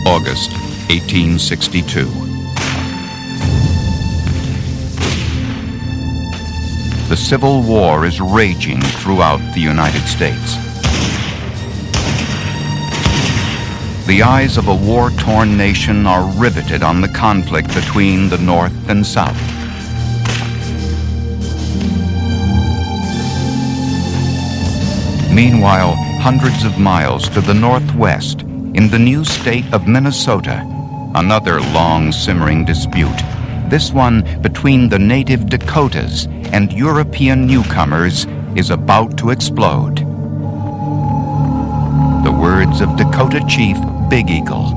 August 1862. The Civil War is raging throughout the United States. The eyes of a war-torn nation are riveted on the conflict between the North and South. Meanwhile, hundreds of miles to the northwest, in the new state of Minnesota, another long simmering dispute, this one between the native Dakotas and European newcomers, is about to explode. The words of Dakota Chief Big Eagle.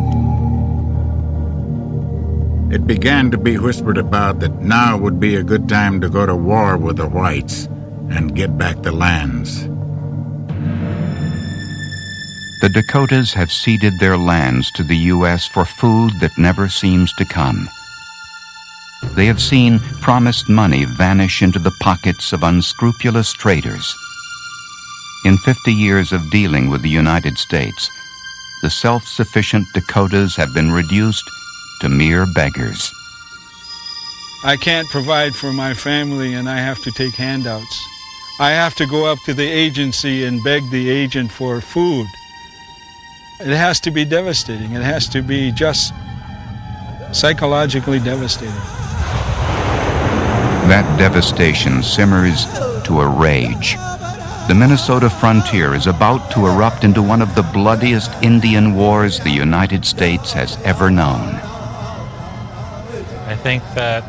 It began to be whispered about that now would be a good time to go to war with the whites and get back the lands. The Dakotas have ceded their lands to the U.S. for food that never seems to come. They have seen promised money vanish into the pockets of unscrupulous traders. In 50 years of dealing with the United States, the self-sufficient Dakotas have been reduced to mere beggars. I can't provide for my family and I have to take handouts. I have to go up to the agency and beg the agent for food. It has to be devastating. It has to be just psychologically devastating. That devastation simmers to a rage. The Minnesota frontier is about to erupt into one of the bloodiest Indian wars the United States has ever known. I think that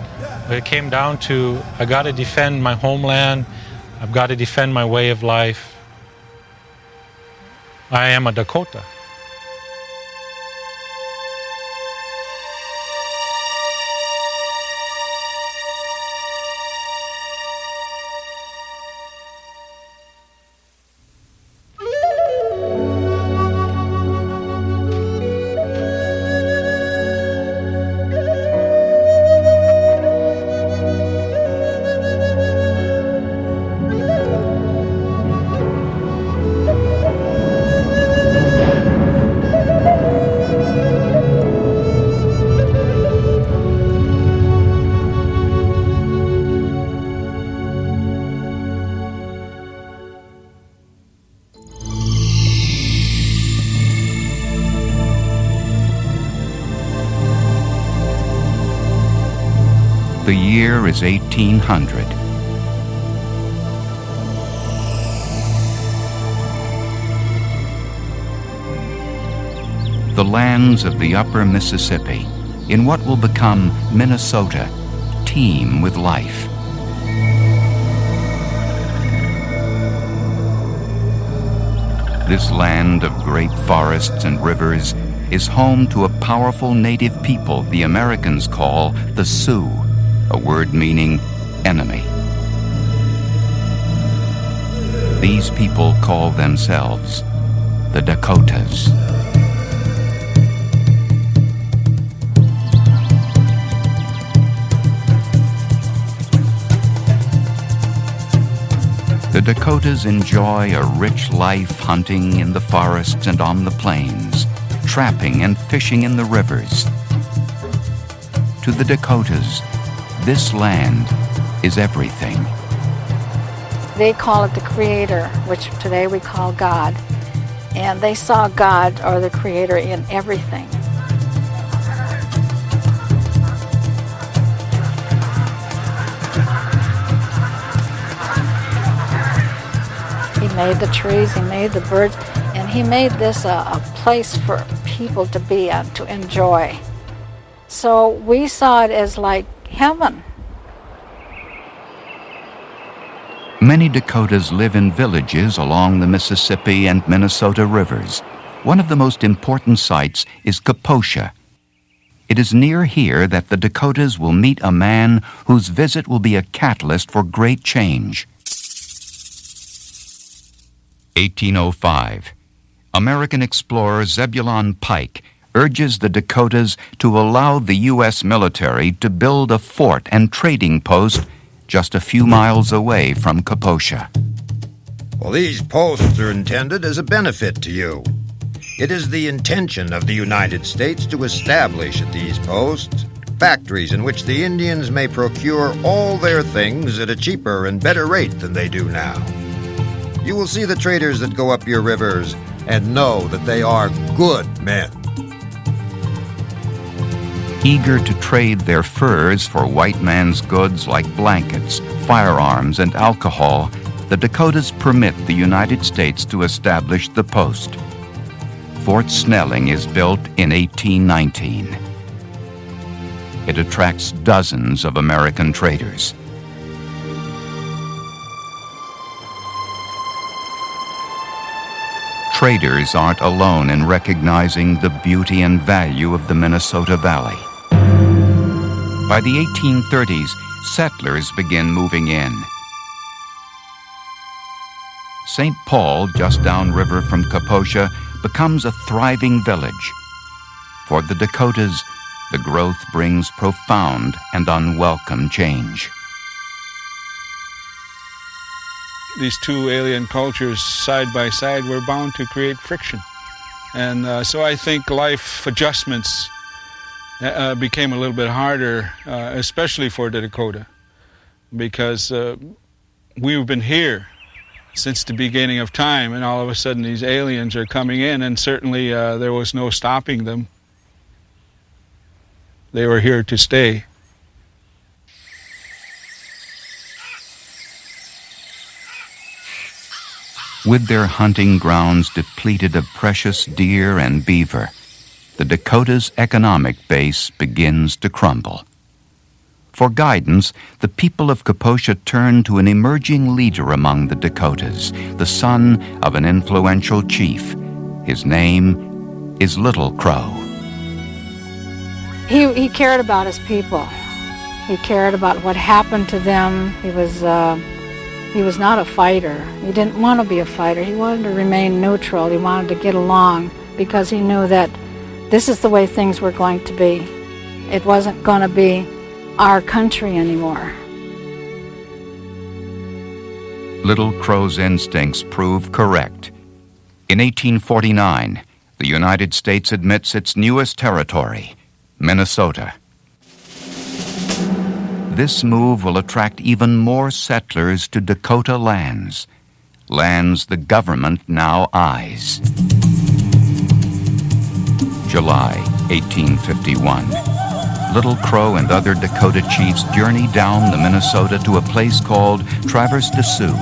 it came down to, I got to defend my homeland, I've got to defend my way of life. I am a Dakota. The year is 1800. The lands of the upper Mississippi, in what will become Minnesota, teem with life. This land of great forests and rivers is home to a powerful native people the Americans call the Sioux, a word meaning enemy. These people call themselves the Dakotas. The Dakotas enjoy a rich life hunting in the forests and on the plains, trapping and fishing in the rivers. To the Dakotas, this land is everything. They call it the Creator, which today we call God. And they saw God, or the Creator, in everything. He made the trees, he made the birds, and he made this a place for people to be and to enjoy. So we saw it as like heaven. Many Dakotas live in villages along the Mississippi and Minnesota rivers. One of the most important sites is Kaposha. It is near here that the Dakotas will meet a man whose visit will be a catalyst for great change. 1805. American explorer Zebulon Pike urges the Dakotas to allow the U.S. military to build a fort and trading post just a few miles away from Kaposha. Well, these posts are intended as a benefit to you. It is the intention of the United States to establish at these posts factories in which the Indians may procure all their things at a cheaper and better rate than they do now. You will see the traders that go up your rivers and know that they are good men. Eager to trade their furs for white man's goods like blankets, firearms, and alcohol, the Dakotas permit the United States to establish the post. Fort Snelling is built in 1819. It attracts dozens of American traders. Traders aren't alone in recognizing the beauty and value of the Minnesota Valley. By the 1830s, settlers begin moving in. St. Paul, just downriver from Kaposha, becomes a thriving village. For the Dakotas, the growth brings profound and unwelcome change. These two alien cultures side by side were bound to create friction. And so I think life adjustments became a little bit harder, especially for the Dakota, because we've been here since the beginning of time, and all of a sudden these aliens are coming in, and certainly there was no stopping them. They were here to stay. With their hunting grounds depleted of precious deer and beaver, the Dakotas' economic base begins to crumble. For guidance, the people of Kaposha turn to an emerging leader among the Dakotas, the son of an influential chief. His name is Little Crow. He cared about his people. He cared about what happened to them. He was not a fighter. He didn't want to be a fighter. He wanted to remain neutral. He wanted to get along because he knew that this is the way things were going to be. It wasn't going to be our country anymore. Little Crow's instincts prove correct. In 1849, the United States admits its newest territory, Minnesota. This move will attract even more settlers to Dakota lands the government now eyes. July 1851. Little Crow and other Dakota chiefs journey down the Minnesota to a place called Traverse de Sioux.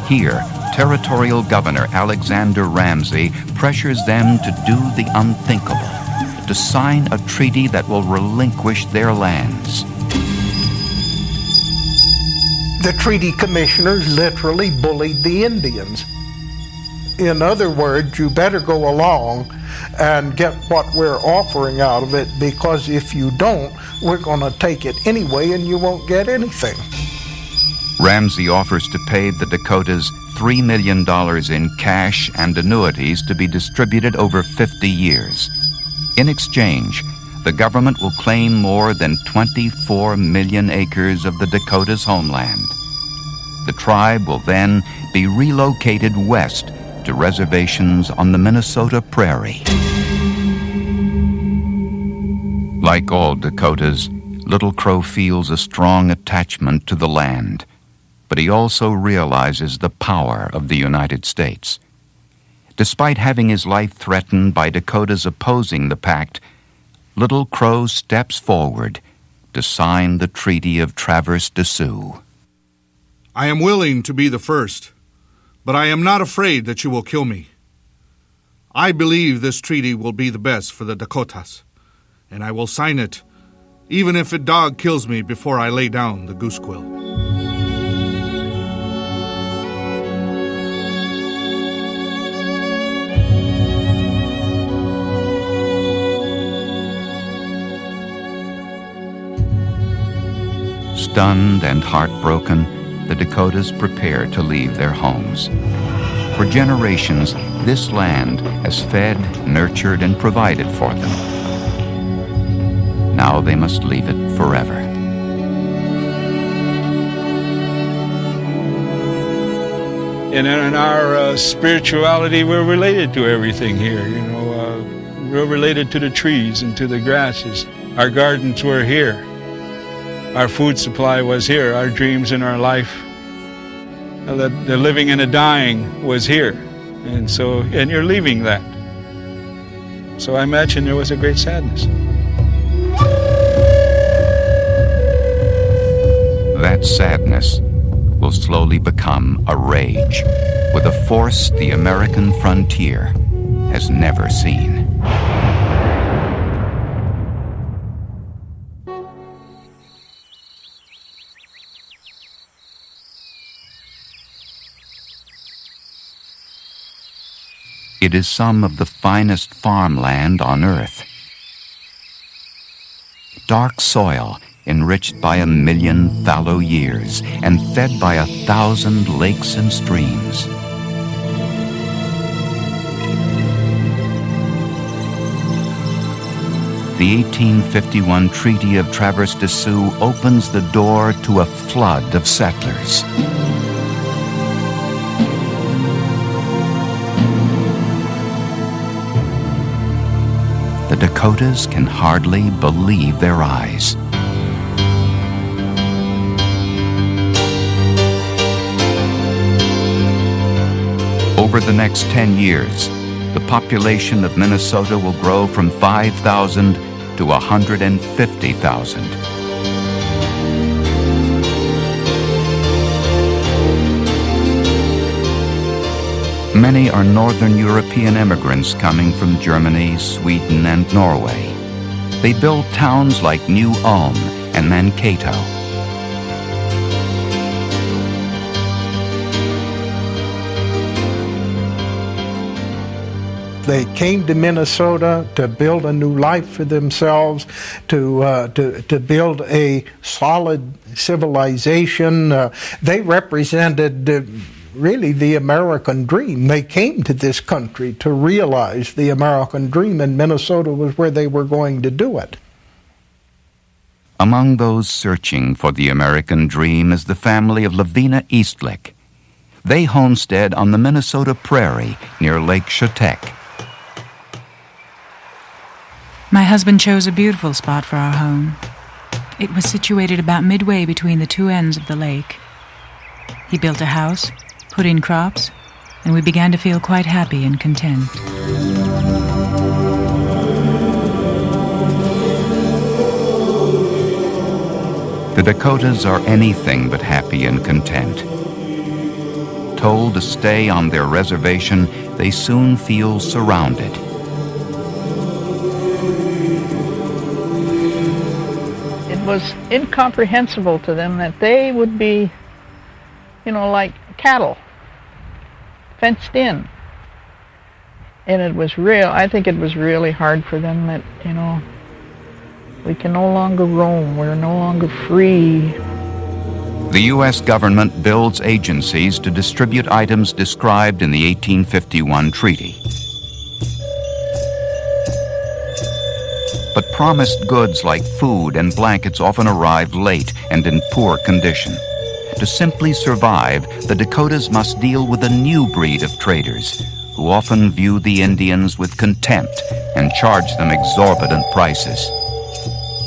Here, Territorial Governor Alexander Ramsey pressures them to do the unthinkable, to sign a treaty that will relinquish their lands. The treaty commissioners literally bullied the Indians. In other words, you better go along and get what we're offering out of it, because if you don't, we're going to take it anyway and you won't get anything. Ramsey offers to pay the Dakotas $3 million in cash and annuities to be distributed over 50 years. In exchange, the government will claim more than 24 million acres of the Dakotas' homeland. The tribe will then be relocated west to reservations on the Minnesota prairie. Like all Dakotas, Little Crow feels a strong attachment to the land, but he also realizes the power of the United States. Despite having his life threatened by Dakotas opposing the pact, Little Crow steps forward to sign the Treaty of Traverse de Sioux. I am willing to be the first, but I am not afraid that you will kill me. I believe this treaty will be the best for the Dakotas, and I will sign it, even if a dog kills me before I lay down the goose quill. Stunned and heartbroken, the Dakotas prepare to leave their homes. For generations, this land has fed, nurtured, and provided for them. Now they must leave it forever. And in our spirituality, we're related to everything here, you know. We're related to the trees and to the grasses. Our gardens were here. Our food supply was here. Our dreams and our life, the living and the dying was here. And you're leaving that. So I imagine there was a great sadness. That sadness will slowly become a rage with a force the American frontier has never seen. It is some of the finest farmland on earth. Dark soil enriched by 1,000,000 fallow years and fed by 1,000 lakes and streams. The 1851 Treaty of Traverse des Sioux opens the door to a flood of settlers. The Dakotas can hardly believe their eyes. Over the next 10 years, the population of Minnesota will grow from 5,000 to 150,000. Many are Northern European immigrants coming from Germany, Sweden, and Norway. They build towns like New Ulm and Mankato. They came to Minnesota to build a new life for themselves, to build a solid civilization. They represented really the American dream. They came to this country to realize the American dream, and Minnesota was where they were going to do it. Among those searching for the American dream is the family of Lavina Eastlick. They homestead on the Minnesota Prairie near Lake Chetek. My husband chose a beautiful spot for our home. It was situated about midway between the two ends of the lake. He built a house, put in crops, and we began to feel quite happy and content. The Dakotas are anything but happy and content. Told to stay on their reservation, they soon feel surrounded. It was incomprehensible to them that they would be, like cattle, fenced in. And I think it was really hard for them that, we can no longer roam, we're no longer free. The U.S. government builds agencies to distribute items described in the 1851 treaty. But promised goods like food and blankets often arrive late and in poor condition. To simply survive, the Dakotas must deal with a new breed of traders who often view the Indians with contempt and charge them exorbitant prices.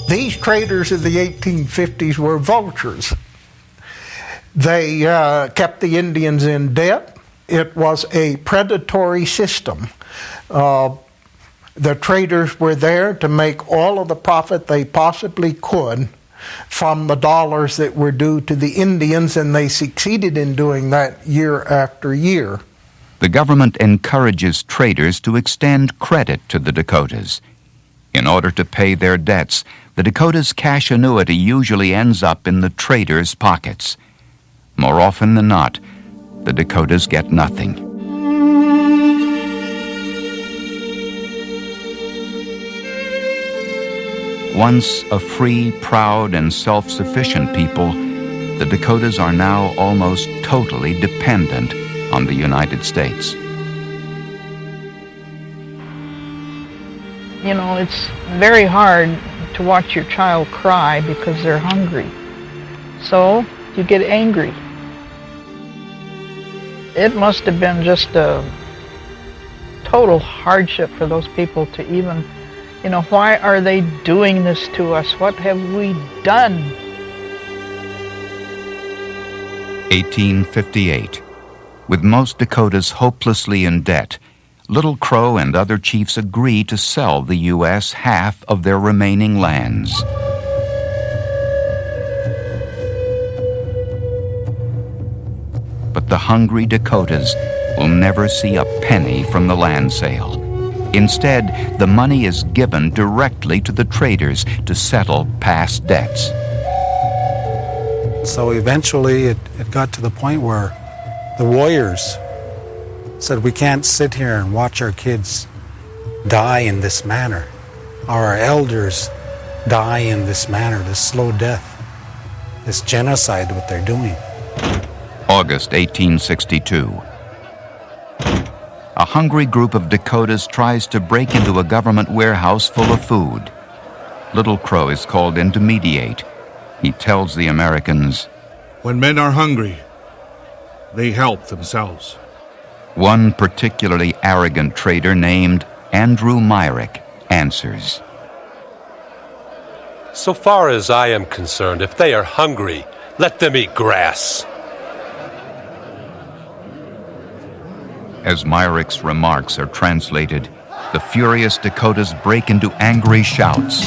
These traders of the 1850s were vultures. They kept the Indians in debt. It was a predatory system. The traders were there to make all of the profit they possibly could from the dollars that were due to the Indians, and they succeeded in doing that year after year. The government encourages traders to extend credit to the Dakotas. In order to pay their debts, the Dakotas' cash annuity usually ends up in the traders' pockets. More often than not, the Dakotas get nothing. Once a free, proud, and self-sufficient people, the Dakotas are now almost totally dependent on the United States. It's very hard to watch your child cry because they're hungry. So you get angry. It must have been just a total hardship for those people to even, why are they doing this to us? What have we done? 1858. With most Dakotas hopelessly in debt, Little Crow and other chiefs agree to sell the U.S. half of their remaining lands. But the hungry Dakotas will never see a penny from the land sale. Instead, the money is given directly to the traders to settle past debts. So eventually it got to the point where the warriors said, we can't sit here and watch our kids die in this manner, or our elders die in this manner, this slow death, this genocide, what they're doing. August 1862. A hungry group of Dakotas tries to break into a government warehouse full of food. Little Crow is called in to mediate. He tells the Americans, when men are hungry, they help themselves. One particularly arrogant trader named Andrew Myrick answers. So far as I am concerned, if they are hungry, let them eat grass. As Myrick's remarks are translated, the furious Dakotas break into angry shouts.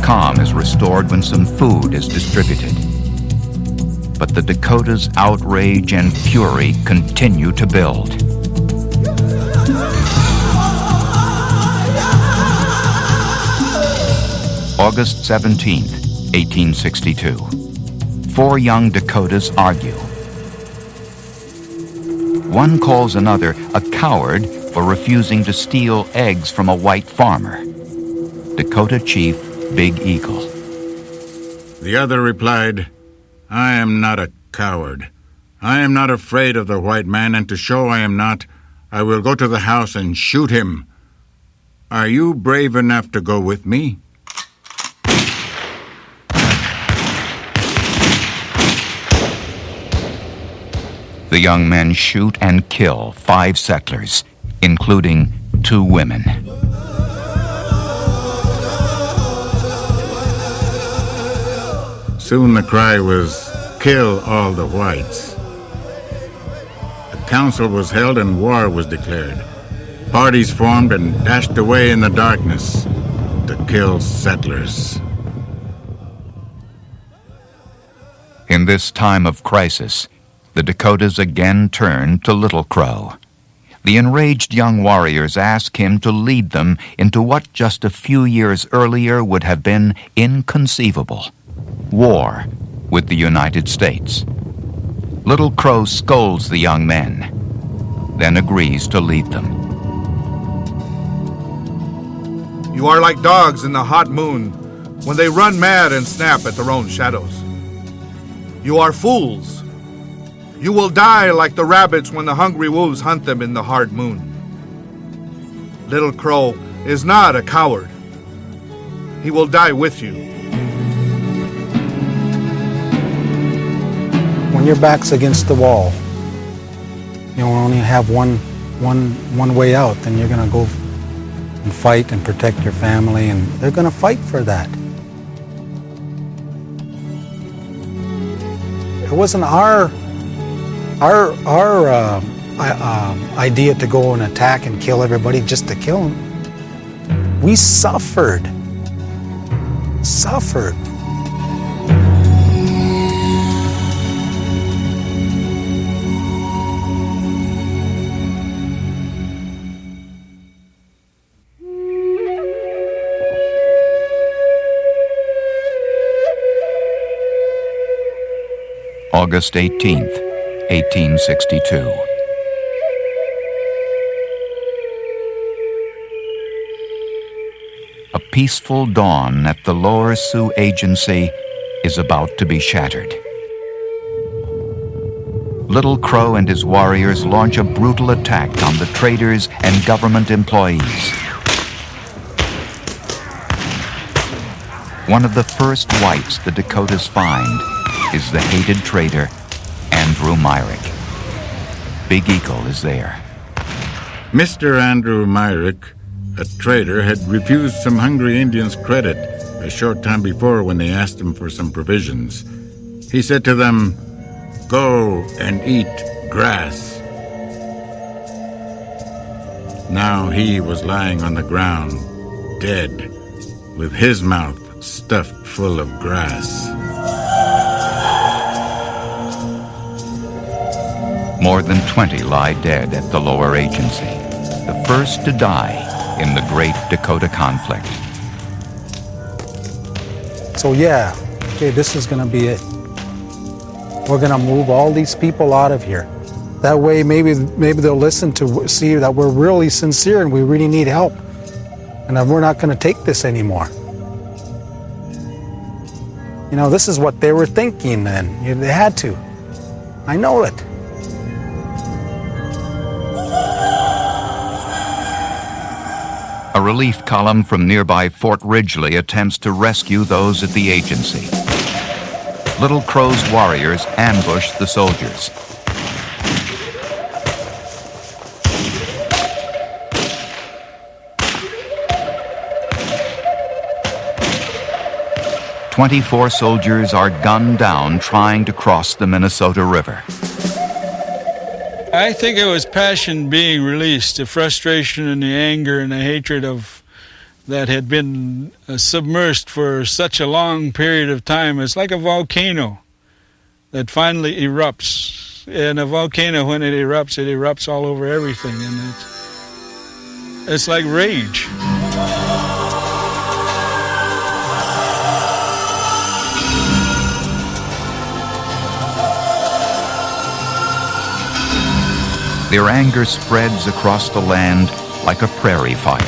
Calm is restored when some food is distributed. But the Dakotas' outrage and fury continue to build. August 17th, 1862. 4 young Dakotas argue. One calls another a coward for refusing to steal eggs from a white farmer. Dakota Chief Big Eagle. The other replied, I am not a coward. I am not afraid of the white man, and to show I am not, I will go to the house and shoot him. Are you brave enough to go with me? The young men shoot and kill 5 settlers, including 2 women. Soon the cry was, kill all the whites. A council was held and war was declared. Parties formed and dashed away in the darkness to kill settlers. In this time of crisis, the Dakotas again turn to Little Crow. The enraged young warriors ask him to lead them into what just a few years earlier would have been inconceivable: war with the United States. Little Crow scolds the young men, then agrees to lead them. You are like dogs in the hot moon when they run mad and snap at their own shadows. You are fools. You will die like the rabbits when the hungry wolves hunt them in the hard moon. Little Crow is not a coward. He will die with you. When your back's against the wall, you only have one way out, then you're going to go and fight and protect your family, and they're going to fight for that. It wasn't our idea to go and attack and kill everybody just to kill them. We suffered. August 18th, 1862. A peaceful dawn at the Lower Sioux Agency is about to be shattered. Little Crow and his warriors launch a brutal attack on the traders and government employees. One of the first whites the Dakotas find is the hated trader, Andrew Myrick. Big Eagle is there. Mr. Andrew Myrick, a trader, had refused some hungry Indians credit a short time before when they asked him for some provisions. He said to them, "Go and eat grass." Now he was lying on the ground, dead, with his mouth stuffed full of grass. More than 20 lie dead at the lower agency, the first to die in the Great Dakota conflict. So yeah, okay, this is gonna be it. We're gonna move all these people out of here. That way maybe they'll listen to see that we're really sincere and we really need help. And that we're not gonna take this anymore. You know, this is what they were thinking then. They had to. I know it. A relief column from nearby Fort Ridgely attempts to rescue those at the agency. Little Crow's warriors ambush the soldiers. "24 soldiers are gunned down trying to cross the Minnesota River." I think it was passion being released, the frustration and the anger and the hatred of that had been submersed for such a long period of time. It's like a volcano that finally erupts. And a volcano, when it erupts all over everything. And it's like rage. Their anger spreads across the land like a prairie fire.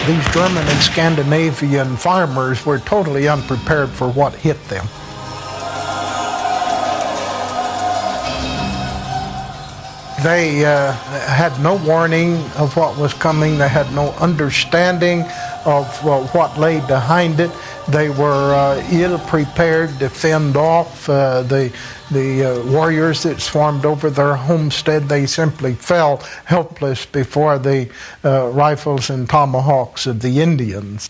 These German and Scandinavian farmers were totally unprepared for what hit them. They had no warning of what was coming. They had no understanding of what lay behind it. They were ill-prepared to fend off the warriors that swarmed over their homestead. They simply fell helpless before the rifles and tomahawks of the Indians.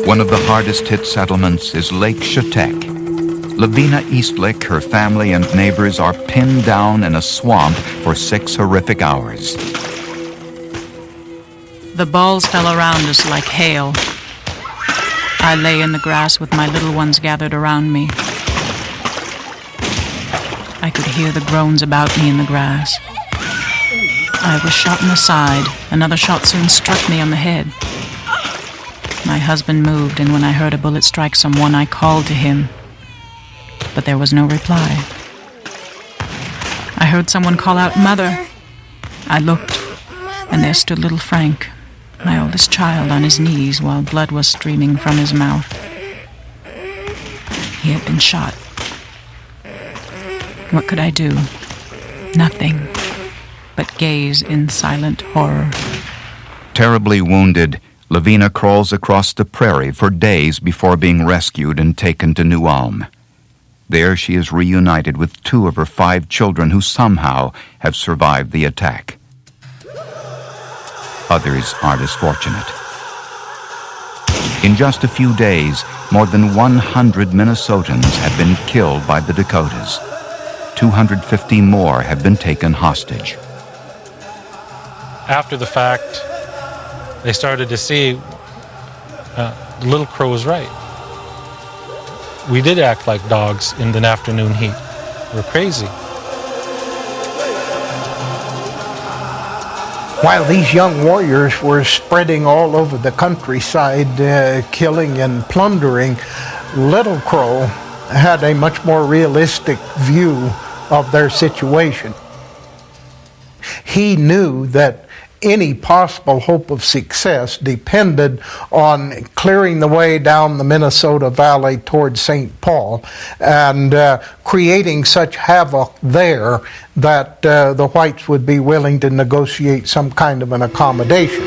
One of the hardest-hit settlements is Lake Shatek. Lavina Eastlick, her family, and neighbors are pinned down in a swamp for 6 horrific hours. The balls fell around us like hail. I lay in the grass with my little ones gathered around me. I could hear the groans about me in the grass. I was shot in the side. Another shot soon struck me on the head. My husband moved, and when I heard a bullet strike someone, I called to him. But there was no reply. I heard someone call out, "Mother." I looked, and there stood little Frank, my oldest child, on his knees while blood was streaming from his mouth. He had been shot. What could I do? Nothing, but gaze in silent horror. Terribly wounded, Lavina crawls across the prairie for days before being rescued and taken to New Ulm. There she is reunited with 2 of her 5 children who somehow have survived the attack. Others aren't as fortunate. In just a few days, more than 100 Minnesotans have been killed by the Dakotas. 250 more have been taken hostage. After the fact, they started to see Little Crow was right. We did act like dogs in the afternoon heat. We're crazy. While these young warriors were spreading all over the countryside, killing and plundering, Little Crow had a much more realistic view of their situation. He knew that any possible hope of success depended on clearing the way down the Minnesota Valley towards St. Paul and creating such havoc there that the whites would be willing to negotiate some kind of an accommodation.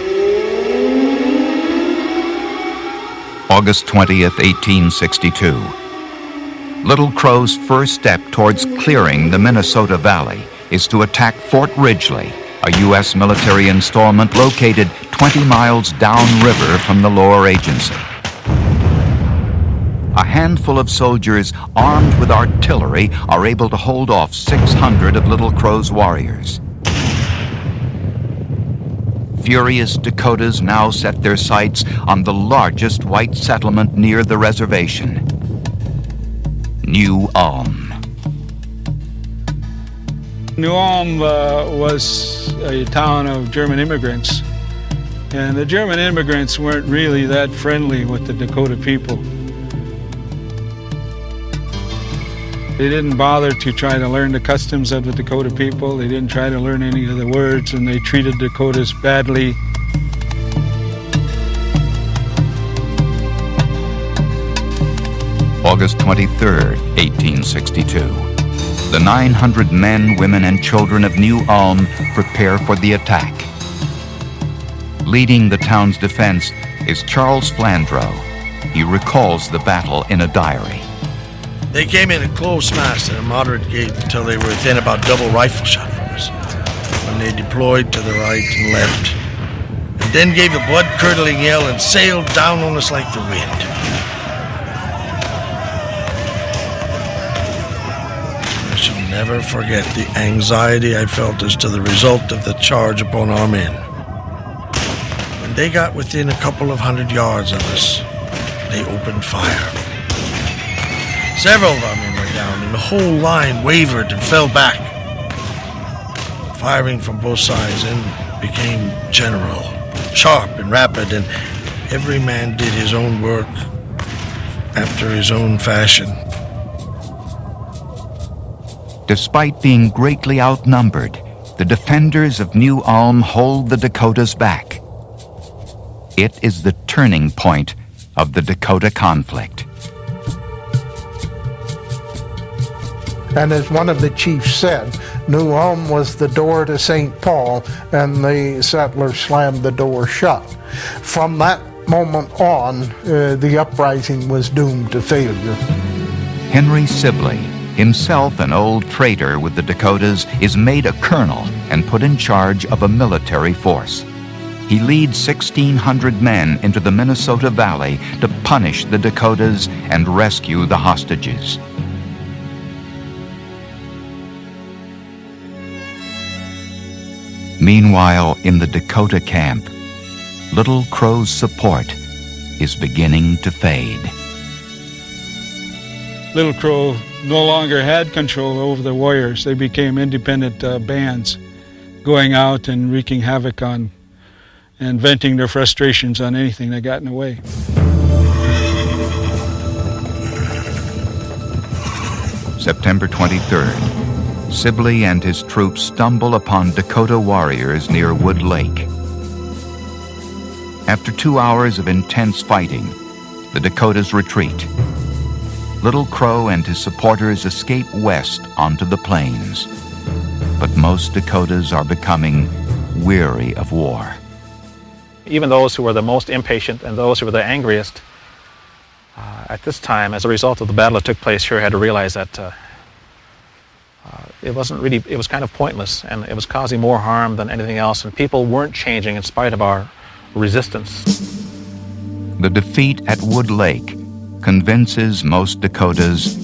August 20th, 1862. Little Crow's first step towards clearing the Minnesota Valley is to attack Fort Ridgely, a U.S. military installment located 20 miles downriver from the lower agency. A handful of soldiers armed with artillery are able to hold off 600 of Little Crow's warriors. Furious Dakotas now set their sights on the largest white settlement near the reservation, New Ulm. New Ulm was a town of German immigrants, and the German immigrants weren't really that friendly with the Dakota people. They didn't bother to try to learn the customs of the Dakota people. They didn't try to learn any of the words, and they treated Dakotas badly. August 23rd, 1862. The 900 men, women, and children of New Ulm prepare for the attack. Leading the town's defense is Charles Flandreau. He recalls the battle in a diary. They came in a close mass at a moderate gait until they were within about double rifle shot from us, when they deployed to the right and left, and then gave a blood-curdling yell and sailed down on us like the wind. I shall never forget the anxiety I felt as to the result of the charge upon our men. When they got within a couple of 100 yards of us, they opened fire. Several of our men were down, and the whole line wavered and fell back. Firing from both sides then became general, sharp and rapid, and every man did his own work after his own fashion. Despite being greatly outnumbered, the defenders of New Ulm hold the Dakotas back. It is the turning point of the Dakota conflict. And as one of the chiefs said, New Ulm was the door to St. Paul, and the settlers slammed the door shut. From that moment on, the uprising was doomed to failure. Henry Sibley, himself an old trader with the Dakotas, is made a colonel and put in charge of a military force. He leads 1,600 men into the Minnesota Valley to punish the Dakotas and rescue the hostages. Meanwhile, in the Dakota camp, Little Crow's support is beginning to fade. Little Crow no longer had control over the warriors. They became independent bands, going out and wreaking havoc on and venting their frustrations on anything that got in the way. September 23rd. Sibley and his troops stumble upon Dakota warriors near Wood Lake. After 2 hours of intense fighting, the Dakotas retreat. Little Crow and his supporters escape west onto the plains. But most Dakotas are becoming weary of war. Even those who were the most impatient and those who were the angriest at this time, as a result of the battle that took place here, had to realize that it was kind of pointless, and it was causing more harm than anything else, and people weren't changing in spite of our resistance. The defeat at Wood Lake convinces most Dakotas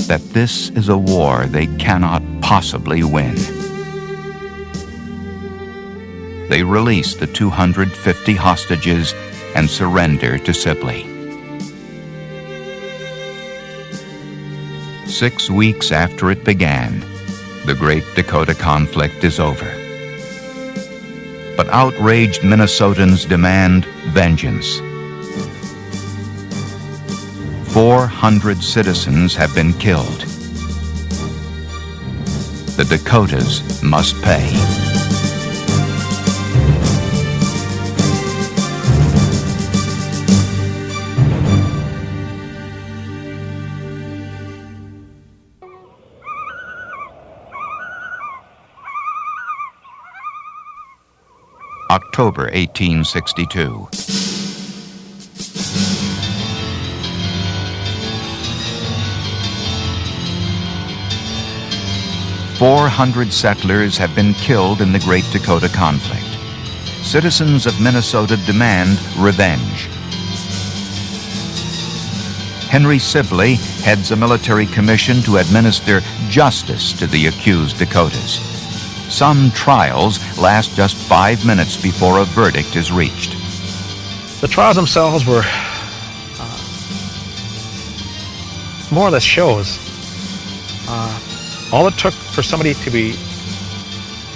that this is a war they cannot possibly win. They release the 250 hostages and surrender to Sibley. 6 weeks after it began, the Great Dakota conflict is over. But outraged Minnesotans demand vengeance. 400 citizens have been killed. The Dakotas must pay. October 1862. 400 settlers have been killed in the Great Dakota conflict. Citizens of Minnesota demand revenge. Henry Sibley heads a military commission to administer justice to the accused Dakotas. Some trials last just 5 minutes before a verdict is reached. The trials themselves were more or less shows. All it took for somebody to be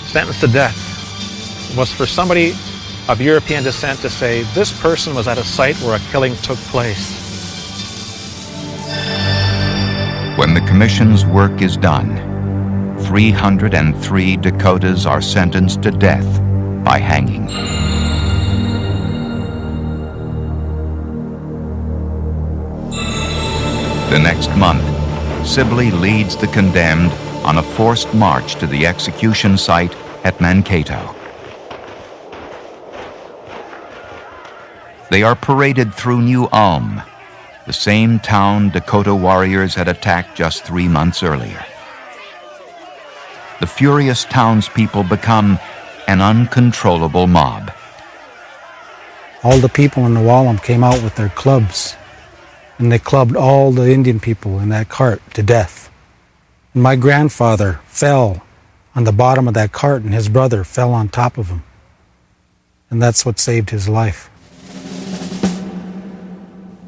sentenced to death was for somebody of European descent to say, this person was at a site where a killing took place. When the commission's work is done, 303 Dakotas are sentenced to death by hanging. The next month, Sibley leads the condemned on a forced march to the execution site at Mankato. They are paraded through New Ulm, the same town Dakota warriors had attacked just 3 months earlier. The furious townspeople become an uncontrollable mob. All the people in New Ulm came out with their clubs, and they clubbed all the Indian people in that cart to death. And my grandfather fell on the bottom of that cart, and his brother fell on top of him. And that's what saved his life.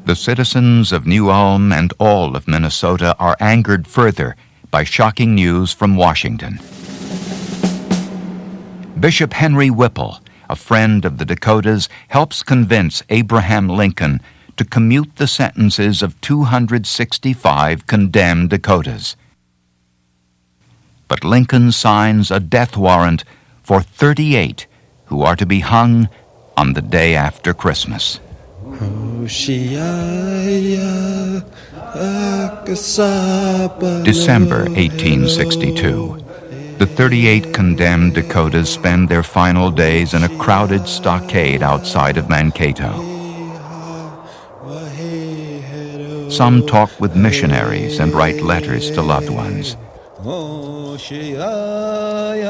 The citizens of New Ulm and all of Minnesota are angered further by shocking news from Washington. Bishop Henry Whipple, a friend of the Dakotas, helps convince Abraham Lincoln to commute the sentences of 265 condemned Dakotas. But Lincoln signs a death warrant for 38 who are to be hung on the day after Christmas. December 1862. The 38 condemned Dakotas spend their final days in a crowded stockade outside of Mankato. Some talk with missionaries and write letters to loved ones.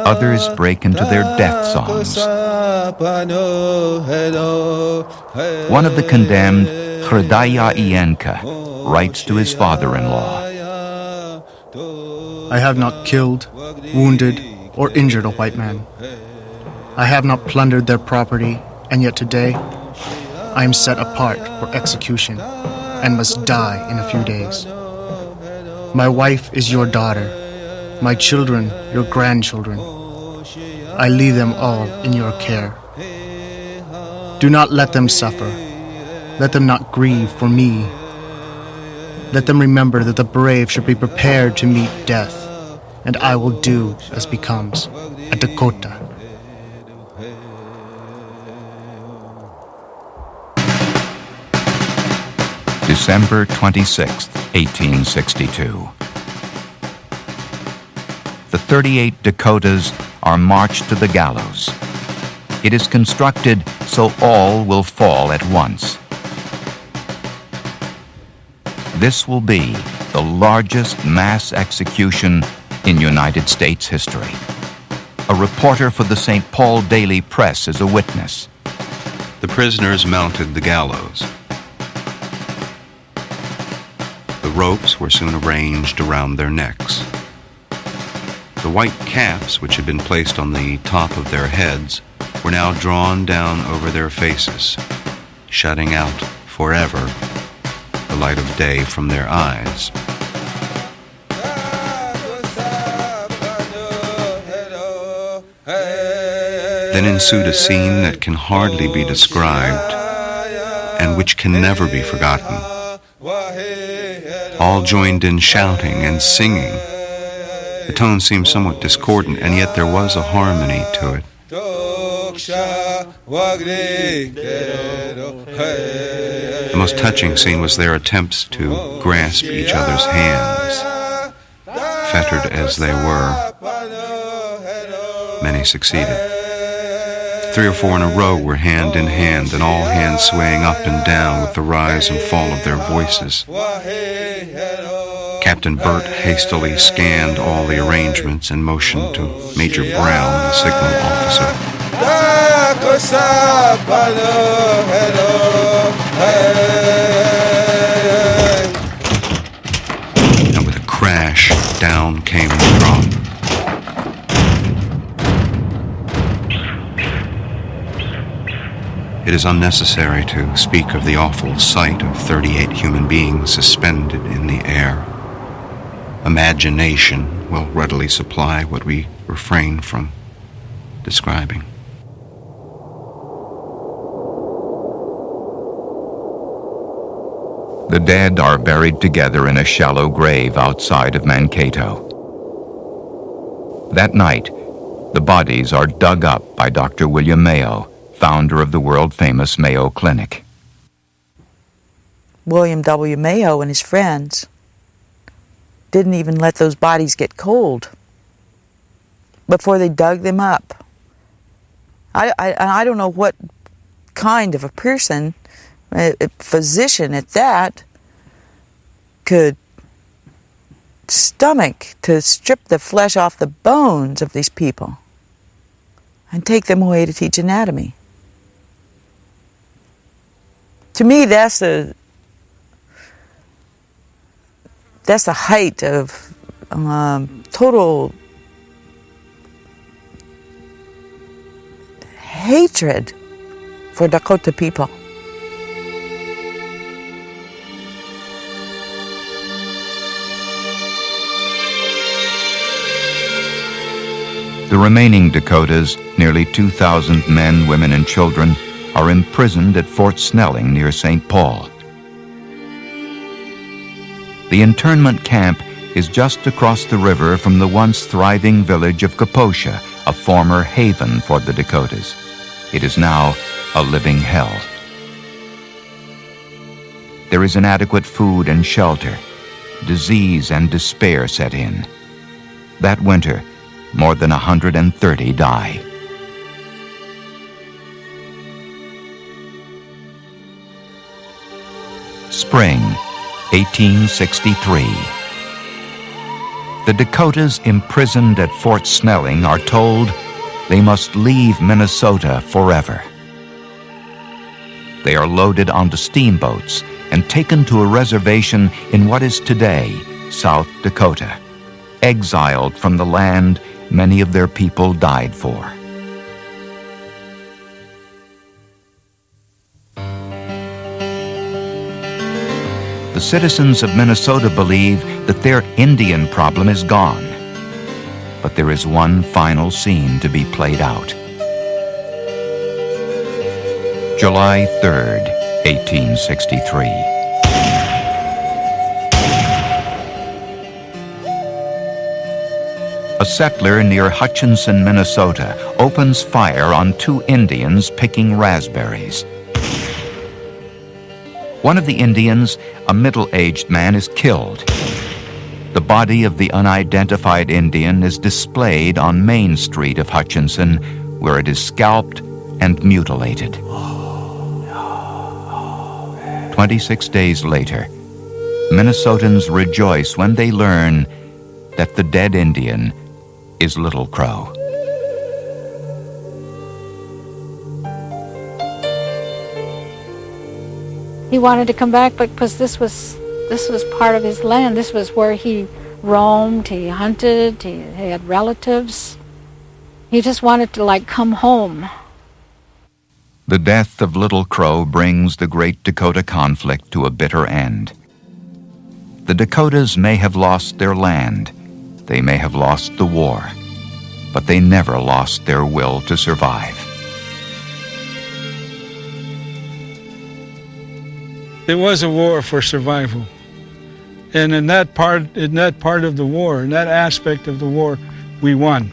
Others break into their death songs. One of the condemned, Hridaya Iyenka, writes to his father-in-law. I have not killed, wounded, or injured a white man. I have not plundered their property, and yet today I am set apart for execution and must die in a few days. My wife is your daughter, my children your grandchildren. I leave them all in your care. Do not let them suffer. Let them not grieve for me. Let them remember that the brave should be prepared to meet death, and I will do as becomes a Dakota. December 26, 1862. The 38 Dakotas are marched to the gallows. It is constructed so all will fall at once. This will be the largest mass execution in United States history. A reporter for the St. Paul Daily Press is a witness. The prisoners mounted the gallows. The ropes were soon arranged around their necks. The white caps, which had been placed on the top of their heads, were now drawn down over their faces, shutting out forever the light of day from their eyes. Then ensued a scene that can hardly be described and which can never be forgotten. All joined in shouting and singing. The tone seemed somewhat discordant, and yet there was a harmony to it. The most touching scene was their attempts to grasp each other's hands. Fettered as they were, many succeeded. 3 or 4 in a row were hand in hand, and all hands swaying up and down with the rise and fall of their voices. Captain Burt hastily scanned all the arrangements and motioned to Major Brown, the signal officer. And with a crash, down came the drum. It is unnecessary to speak of the awful sight of 38 human beings suspended in the air. Imagination will readily supply what we refrain from describing. The dead are buried together in a shallow grave outside of Mankato. That night, the bodies are dug up by Dr. William Mayo, founder of the world-famous Mayo Clinic. William W. Mayo and his friends didn't even let those bodies get cold before they dug them up. I don't know what kind of a person, a physician at that, could stomach to strip the flesh off the bones of these people and take them away to teach anatomy. To me, that's the height of total hatred for Dakota people. The remaining Dakotas, nearly 2,000 men, women, and children, are imprisoned at Fort Snelling near St. Paul. The internment camp is just across the river from the once thriving village of Kaposha, a former haven for the Dakotas. It is now a living hell. There is inadequate food and shelter. Disease and despair set in. That winter, more than 130 die. Spring, 1863. The Dakotas imprisoned at Fort Snelling are told they must leave Minnesota forever. They are loaded onto steamboats and taken to a reservation in what is today South Dakota, exiled from the land many of their people died for. The citizens of Minnesota believe that their Indian problem is gone. But there is one final scene to be played out. July 3rd, 1863. A settler near Hutchinson, Minnesota, opens fire on two Indians picking raspberries. One of the Indians, a middle-aged man, is killed. The body of the unidentified Indian is displayed on Main Street of Hutchinson, where it is scalped and mutilated. 26 days later, Minnesotans rejoice when they learn that the dead Indian is Little Crow. He wanted to come back because this was part of his land. This was where he roamed, he hunted, he had relatives. He just wanted to come home. The death of Little Crow brings the Great Dakota conflict to a bitter end. The Dakotas may have lost their land, they may have lost the war, but they never lost their will to survive. It was a war for survival. And in that part of the war, in that aspect of the war, we won.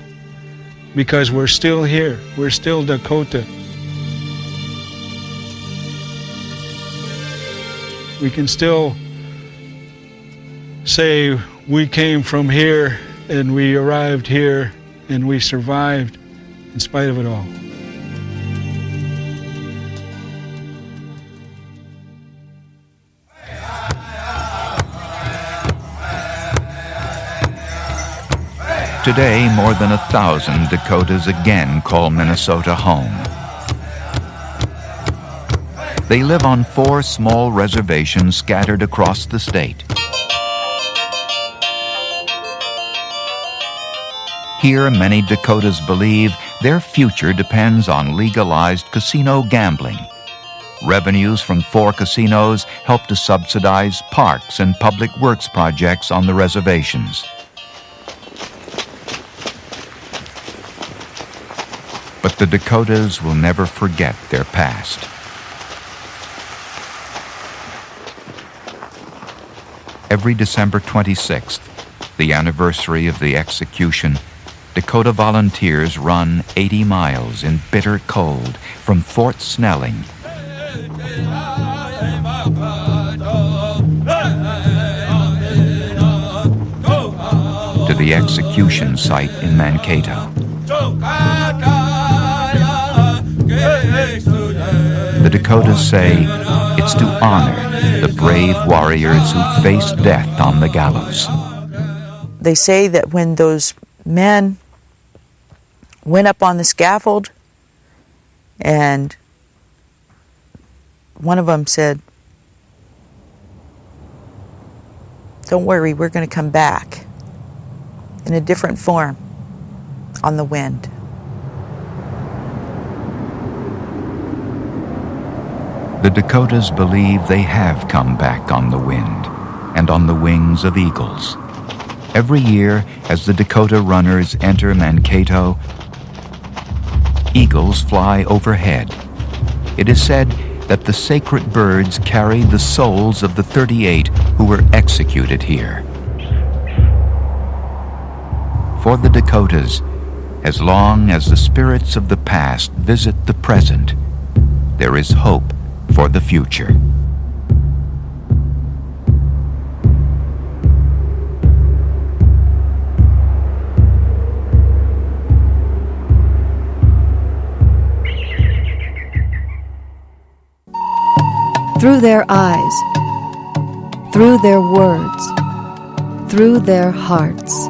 Because we're still here. We're still Dakota. We can still say we came from here and we arrived here and we survived in spite of it all. Today, more than 1,000 Dakotas again call Minnesota home. They live on 4 small reservations scattered across the state. Here, many Dakotas believe their future depends on legalized casino gambling. Revenues from 4 casinos help to subsidize parks and public works projects on the reservations. But the Dakotas will never forget their past. Every December 26th, the anniversary of the execution, Dakota volunteers run 80 miles in bitter cold from Fort Snelling to the execution site in Mankato. The Dakotas say it's to honor the brave warriors who faced death on the gallows. They say that when those men went up on the scaffold, and one of them said, "Don't worry, we're going to come back in a different form on the wind." The Dakotas believe they have come back on the wind and on the wings of eagles. Every year, as the Dakota runners enter Mankato, eagles fly overhead. It is said that the sacred birds carry the souls of the 38 who were executed here. For the Dakotas, as long as the spirits of the past visit the present, there is hope for the future. Through their eyes, through their words, through their hearts,